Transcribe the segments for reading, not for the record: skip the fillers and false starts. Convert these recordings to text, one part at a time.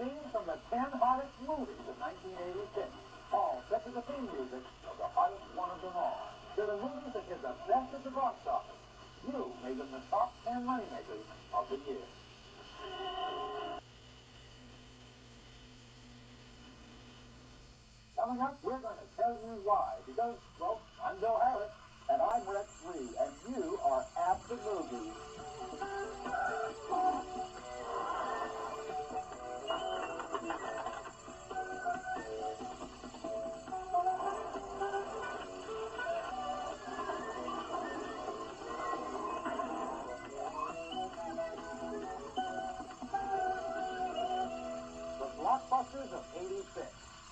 scenes from the 10 hottest movies of 1986, all set to the theme music of the hottest one of them all. They're the movies that did the best at the box office. You made them the top 10 moneymakers of the year. Coming up, we're going to tell you why. Because, well, I'm Bill Harris, and I'm Rex Reed, and you are at the movies. The Blockbusters of '86.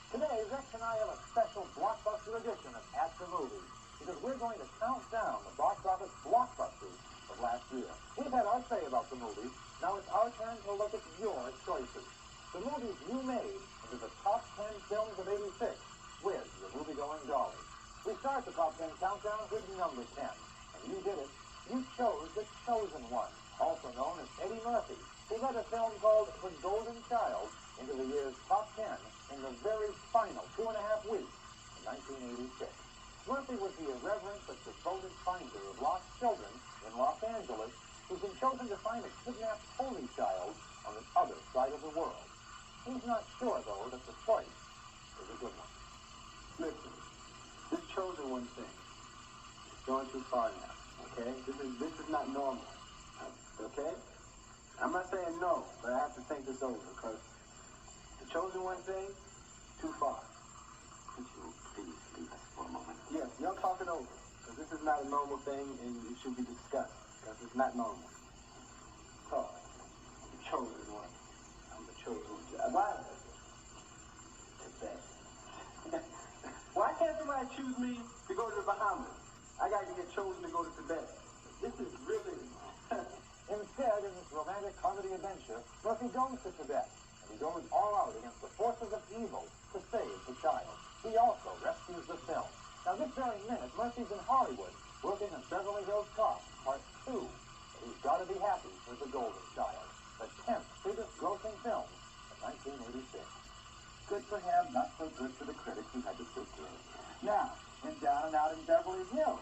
Today, Rex and I have a special blockbuster edition of At the Movies, because we're going to count down the box office blockbusters of last year. We've had our say about the movies. Now it's our turn to look at your choices. The movies you made into the top 10 films of '86 with your movie-going dollars. We start the top 10 countdown with number 10, and you did it. You chose The Chosen One, also known as Eddie Murphy, who led a film called The Golden Child into the year's top 10 in the very final 2.5 weeks in 1986. Murphy was the irreverent but devoted finder of lost children in Los Angeles who's been chosen to find a kidnapped holy child on the other side of the world. He's not sure, though, that the choice is a good one. Listen, this Chosen One thing is going too far now, okay? This is not normal, okay? I'm not saying no, but I have to think this over, because the Chosen One thing, too far. Could you please leave us for a moment? Yes, y'all talk it over, because this is not a normal thing, and it should be discussed, because it's not normal. Oh, the Chosen One. I'm the Chosen One. Why? Tibet. Why can't somebody choose me to go to the Bahamas? I got to get chosen to go to Tibet. This is really... Instead, in this romantic comedy adventure, Murphy goes to Tibet, and he goes all out against the forces of evil to save the child. He also rescues the film. Now, this very minute, Murphy's in Hollywood, working on Beverly Hills Cop, Part 2. But he's got to be happy with The Golden Child, the 10th biggest grossing film of 1986. Good for him, not so good for the critics who had to sit through it. Now, in Down and Out in Beverly Hills,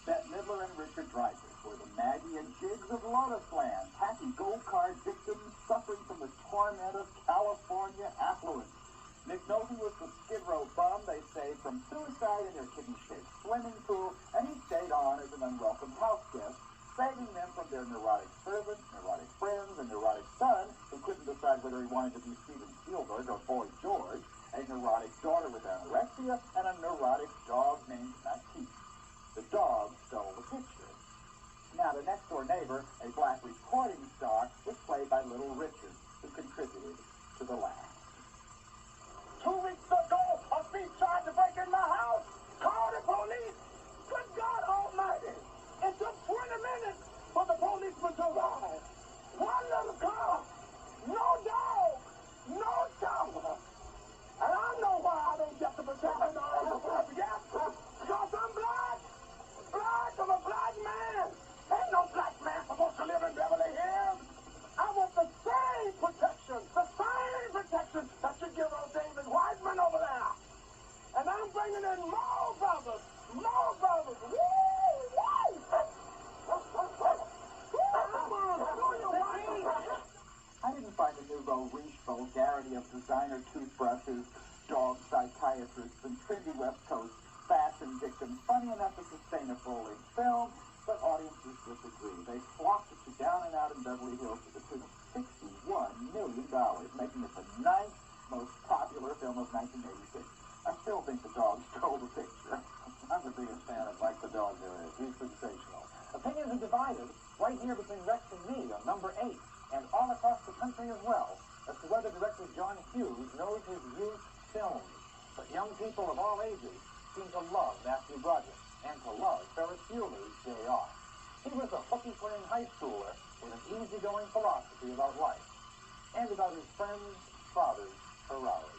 Bette Midler and Richard Dreyfuss were the Maggie and Jiggs of Lotus Land, happy gold card victims suffering from the torment of California affluence. Nick Nolte was the Skid Row bum they saved from suicide in their kidney-shaped swimming pool, and he stayed on as an unwelcome house guest, saving them from their neurotic servant, neurotic friends, and neurotic son, who couldn't decide whether he wanted to be Steven Spielberg or Boy George, a neurotic daughter with anorexia, and a neurotic dog named Matisse. The dog stole the picture. Now, the next-door neighbor, a black recording star, was played by Little Richard, who contributed to the laugh. 2 weeks ago, a thief tried to break in my house. Call the police. Good God Almighty. It took 20 minutes for the policeman to arrive. One little car, no dog, no shower. And I know why I don't get to protect my dog. Yes, because I'm black. Black, I'm a black man. Ain't no black man supposed to live in Beverly Hills. I want the same protection that you give old David Wiseman over there. And I'm bringing in more brothers. Woo! I didn't find the nouveau riche vulgarity of designer toothbrushes, dog psychiatrists, and trendy West Coast fashion victims funny enough to sustain a full-length film, but audiences disagree. They flocked to Down and Out in Beverly Hills to the tune of $61 million, making it the 9th most popular film of 1986. I still think the dog stole the picture. I'm the biggest fan of Mike the Dog there is. He's sensational. Opinions are divided right here between Rex and me on number 8, and all across the country as well, as to whether director John Hughes knows his youth films. But young people of all ages seem to love Matthew Broderick and to love Ferris Bueller's Day Off. He was a hooky-playing high schooler with an easygoing philosophy about life and about his friend's father's Ferrari.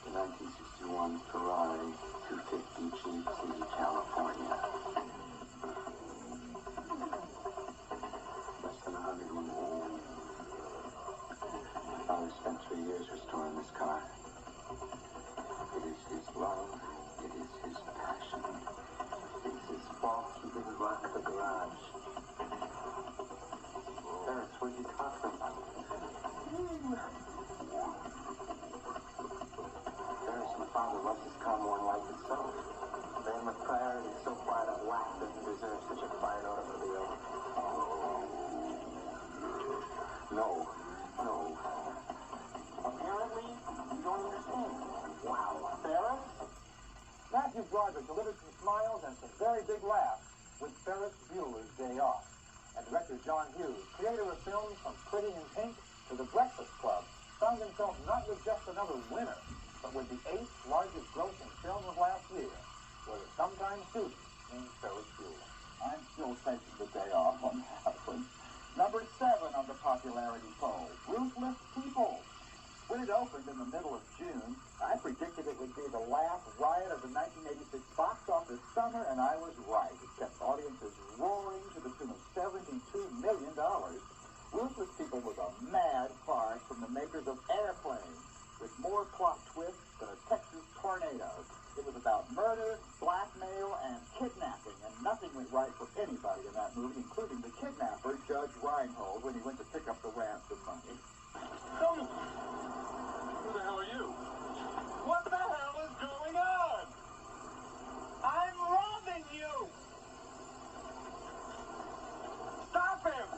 The 1961 Ferrari 250 GT California. Less than 101. 3 years restoring this car. It is his love. It is his passion. It's his fault he didn't lock the garage. Ferris, what are you talking about? Ferris, my father loves his car more than life itself. Then the priority so far out of whack doesn't deserve such a fine automobile. No. Apparently, you don't understand. Wow, Ferris? Matthew Broderick delivered some smiles and some very big laughs with Ferris Bueller's Day Off. And director John Hughes, creator of films from Pretty in Pink to The Breakfast Club, found himself not with just another winner, but with the 8th largest grossing film of last year, with a sometime student named Ferris Bueller. I'm still taking the day off on that one. Number 7 on the popularity poll, Ruthless People. When it opened in the middle of June, I predicted it would be the last riot of the 1986 box office summer, and I was right. It kept audiences roaring to the tune of $72 million. Ruthless People was a mad farce from the makers of Airplane, with more plot twists than a Texas tornado. It was about murder, blackmail, and kidnapping, and nothing went right for anybody in that movie, including the kidnapper, Judge Reinhold, when he went to pick up the ransom money. Who the hell are you? What the hell is going on? I'm robbing you! Stop him!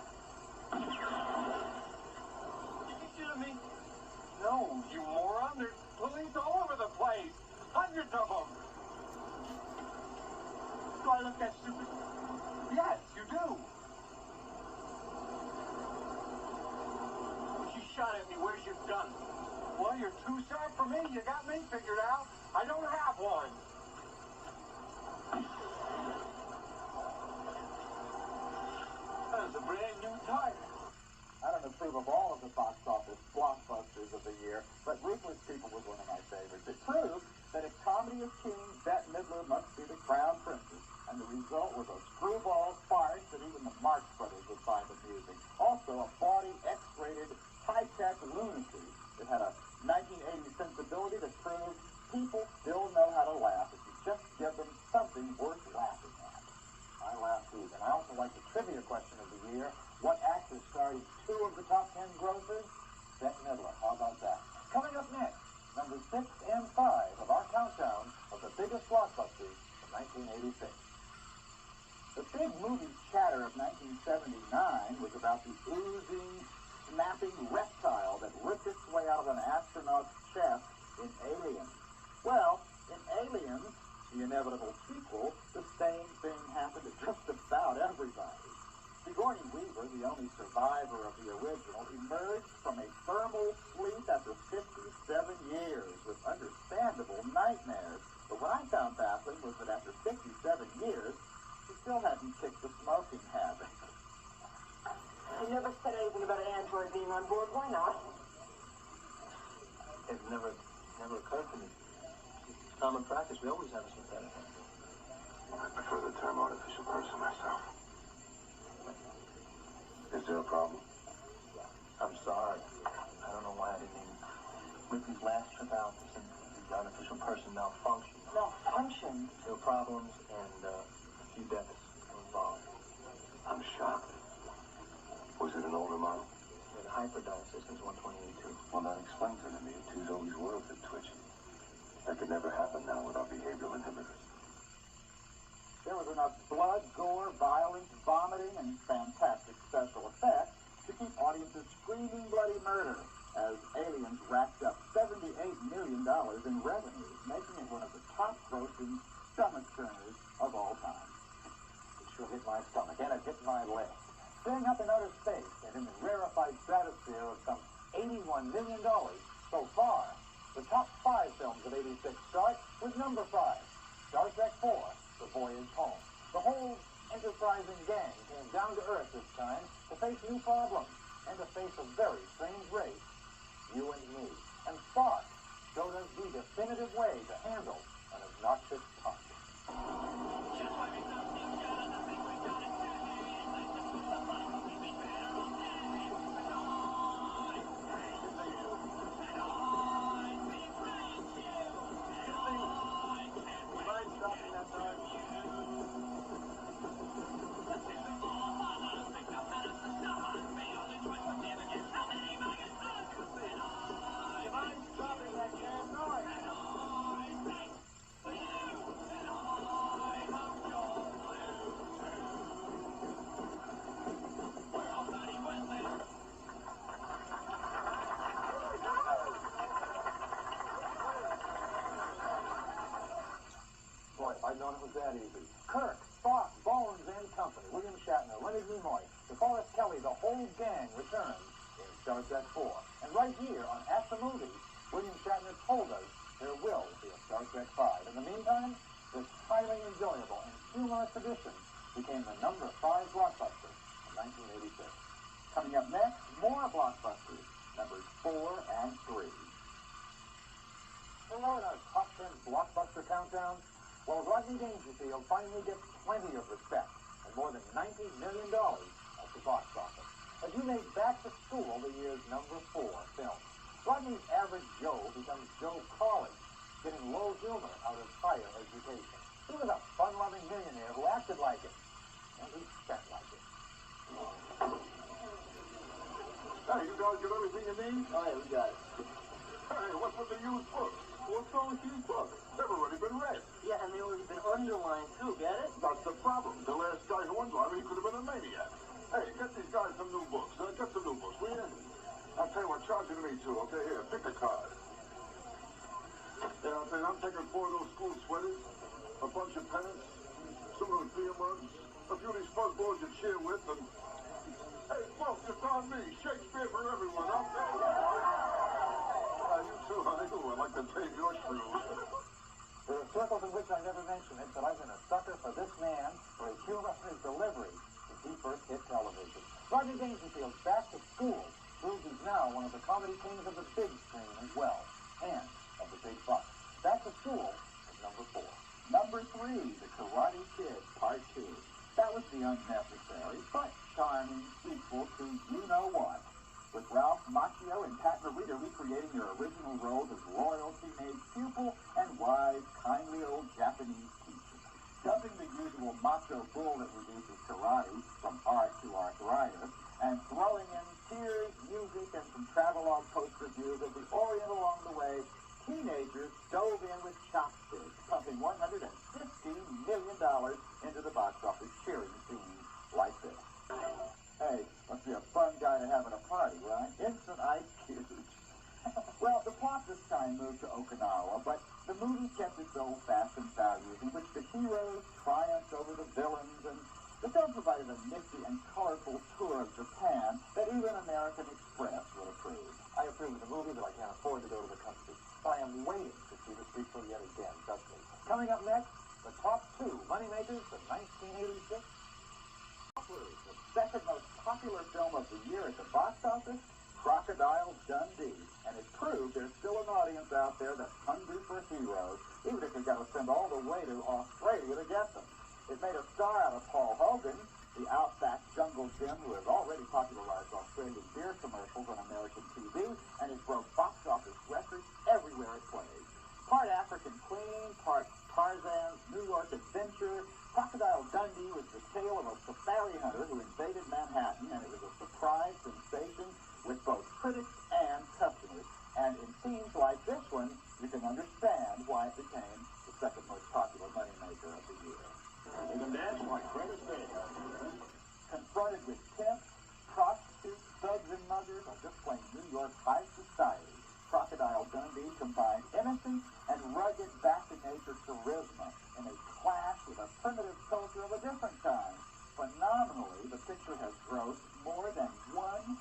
Did you shoot me? No, you moron. There's police all over the place. Hundreds of them. Do I look that stupid? Yes, you do. She shot at me. Where's your gun? Well, you're too sharp for me. You got me figured out. I don't have one. That is a brand new tire. I don't approve of all of the box office blockbusters of the year, but Ruthless People was one of my favorites. It proved that if comedy is king, Bette Midler must be the crown princess, and the result was a screwball farce that even the Marx Brothers would find amusing. Also, a bawdy, X-rated, high-tech lunacy that had a 1980s sensibility that proved people still know how to laugh if you just give them something worth laughing at. I laughed too, and I also like the trivia question of the year. What actor starred in 2 of the top 10 grossers? Bette Midler. How about that? Coming up next, number 6 and 5 of our countdown of the biggest blockbusters of 1986. The big movie chatter of 1979 was about the oozing, snapping reptile that ripped its way out of an astronaut's chest in Aliens. Well, in Aliens, the inevitable sequel, the same thing happened to just about everybody. Sigourney Weaver, the only survivor of the original, emerged from a thermal sleep after 57 years with understandable nightmares. But what I found baffling was that after 57 years, she still hadn't kicked the smoking habit. You never said anything about an android being on board. Why not? It never occurred to me. It's common practice. We always have a synthetic. I prefer the term artificial person myself. Is there a problem? I'm sorry. I don't know why I didn't even... Ripley's last trip out, the artificial person malfunctioned. Malfunction? There were problems and a few deaths involved. I'm shocked. Was it an older model? The hyperdyne system's 128.2. Well, that explains it to me. Two's always were a bit twitchy. That could never happen now without behavioral inhibitors. There was enough blood, gore, violence, vomiting, and fantastic special effects to keep audiences screaming bloody murder as Aliens racked up $78 million in revenue, making it one of the top-grossing stomach-turners of all time. It sure hit my stomach, and it hit my leg. Staying up in outer space and in the rarefied stratosphere of some $81 million so far, the top 5 films of '86 start with number 5, Star Trek IV, The Voyage Home. The whole enterprising gang came down to Earth this time to face new problems and to face a very strange race, you and me. And Spock showed us the definitive way to handle an obnoxious punk. I'd known it was that easy. Kirk, Spock, Bones, and company, William Shatner, Leonard Nimoy, DeForest Kelly, the whole gang returns in Star Trek 4. And right here on At the Movies, William Shatner told us there will be a Star Trek 5. In the meantime, this highly enjoyable and humorous edition became the number 5 blockbuster in 1986. Coming up next, more blockbusters, numbers 4 and 3. You know, in our top 10 blockbuster countdown, well, Rodney Dangerfield finally gets plenty of respect and more than $90 million at the box office as he made Back to School the year's number 4 film. Rodney's average Joe becomes Joe College, getting low humor out of higher education. He was a fun-loving millionaire who acted like it, and he spent like it. Hey, you guys get everything you need? Oh, yeah, we got it. Hey, what's with the used books? What's wrong with used books? They've already been read. Yeah, and they already been underlined, too, get it? That's the problem. The last guy who underlined it, he could have been a maniac. Hey, get these guys some new books. Get some new books, will you? I'll tell you what, charge it to me, too. Okay, here, pick a card. Yeah, I'm taking 4 of those school sweaters, a bunch of pennants, some of those beer mugs, a few of these fuzzballs you cheer with, and... Hey, folks, it's on me. Shakespeare for everyone, okay? You too, honey. Ooh, I'd like to take your shoes. There are circles in which I never mention it, but I've been a sucker for this man, for his humor and his delivery, since he first hit television. Rodney Dangerfield's Back to School proves he's now one of the comedy kings of the big screen as well, and of the big bucks. Back to School is number 4. Number 3, The Karate Kid, Part 2. That was the unnecessary but charming sequel to You Know What, with Ralph Macchio and Pat Morita recreating their original roles as loyal teenage pupil and wise, kindly old Japanese teacher. Dumping the usual macho bull that reduces karate from art to arthritis, and throwing in tears, music, and some travelogue post-reviews of the Orient along the way, teenagers dove in with chopsticks, pumping $150 million into the box office, cheering scenes like this. Hey, must be a fun guy to have at a party, right? Instant ice cubes. Well, the plot this time moved to Okinawa, but the movie kept its old fashioned values in which the heroes triumphed over the villains, and the film provided a nifty and colorful tour of Japan that even American Express would approve. I approve of the movie, but I can't afford to go to the country. But I am waiting to see the sequel yet again, trust me. Coming up next, the top 2 moneymakers of 1986. The second most popular film of the year at the box office, Crocodile Dundee. And it proved there's still an audience out there that's hungry for heroes, even if you've got to send all the way to Australia to get them. It made a star out of Paul Hogan, the outback jungle Jim who has already popularized Australian beer commercials on American TV, and it broke box office records everywhere it plays. Part African Queen, part Tarzan's New York Adventure, Crocodile Dundee was the tale of a safari hunter who invaded Manhattan, and it was a surprise sensation with both critics and customers. And in scenes like this one, you can understand why it became the second most popular moneymaker of the year. You can dance like Fred Astaire. Confronted with pimps, prostitutes, thugs, and muggers, or just plain New York high society, Crocodile Dundee combined innocence and rugged back-to-nature charisma in a clash with a primitive culture of a different kind. Phenomenally, the picture has grossed more than $123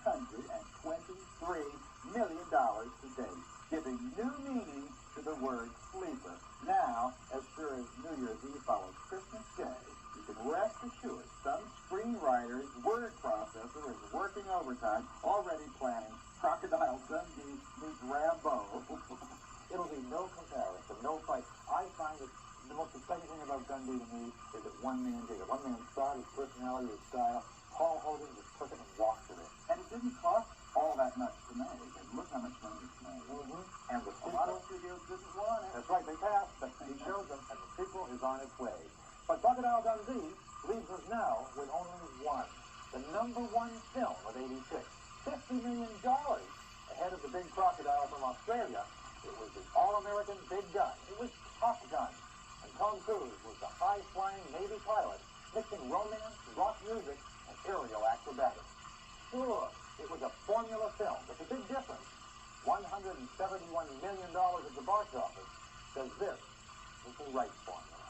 million to date, giving new meaning to the word sleeper. Now, as sure as New Year's Eve follows Christmas Day, you can rest assured some screenwriter's word processor is working overtime, already planning Crocodile Dundee meets Rambo. It'll be no comparison, no fight. I find that the most exciting thing about Dundee to me is that one man did it. One man saw his personality, his style. Paul Hogan just took it and walked with it. And it didn't cost all that much to make. And look how much money it's made. And the A lot of sequel, studios didn't want it. that's right, they passed, but he showed them, and the sequel is on its way. But Crocodile Dundee leaves us now with only one. The number 1 film of '86. $50 million ahead of the big crocodile from Australia. It was the all-American big gun. It was Top Gun. And Tom Cruise was the high-flying Navy pilot, mixing romance, rock music, and aerial acrobatics. Sure, it was a formula film, but the big difference, $171 million at the box office, says this is the right formula.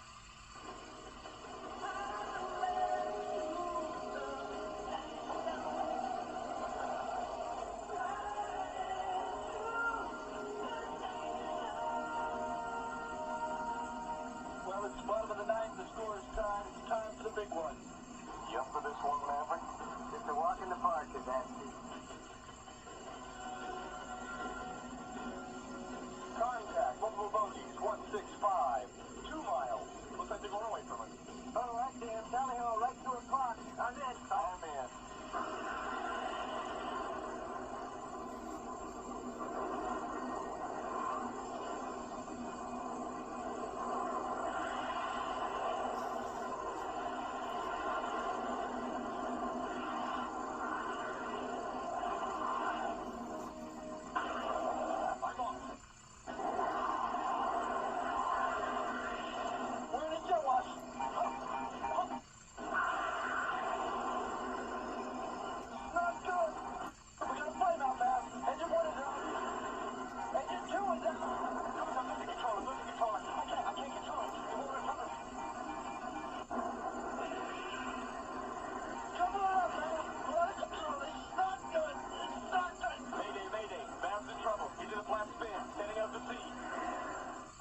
big one. You up for this one, Maverick? It's a walk in the park, Kazanski. Contact, multiple bogeys, 165. 2 miles. Looks like they're going away from us. All right, Dan. Tally ho, right 2 o'clock. I'm in. I'm in.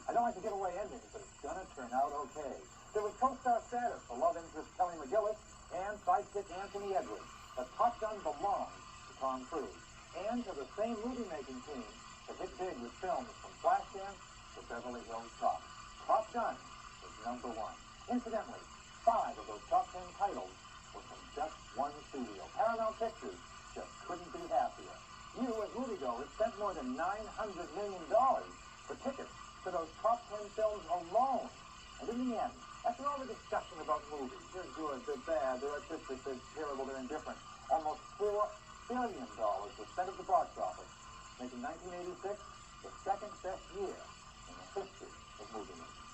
I don't like to give away endings, but it's gonna turn out okay. There was co-star status for love interest Kelly McGillis and sidekick Anthony Edwards. But Top Gun belongs to Tom Cruise and to the same movie-making team that hit big with films from Flashdance to Beverly Hills Cop. Top Gun was #1. Incidentally, 5 of those top 10 titles were from just one studio. Paramount Pictures just couldn't be happier. You, as moviegoers, spent more than $900 million for tickets to those top 10 films alone. And in the end, after all the discussion about movies, they're good, they're bad, they're artistic, they're terrible, they're indifferent, almost $4 billion was spent at the box office, making 1986 the second best year in the history of movie making.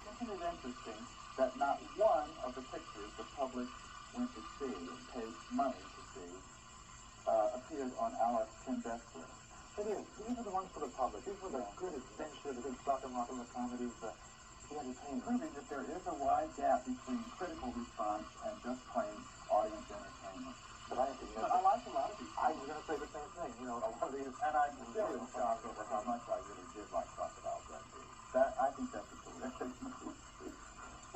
Isn't it interesting that not one of the pictures the public went to see and paid money to see appeared on our 10 best list? It is. These are the ones for the public. These were the good adventure, the good stock and rock and the comedies, the entertainment. Proving that there is a wide gap between critical response and just plain audience entertainment. But I have to admit, But I like a lot of these. I was going to say the same thing. You know, a lot of these, And I'm still shocked over how much I really did like Crocodile Dundee. I think that's a terrific movie.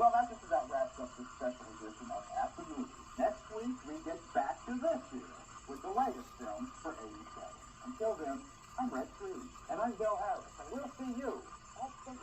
Well, that just about wraps up this special edition of At the Movies. Next week, we get back to this year with the latest films for 87. Until then, I'm Red Cruz. and I'm Bill Harris, and we'll see you at the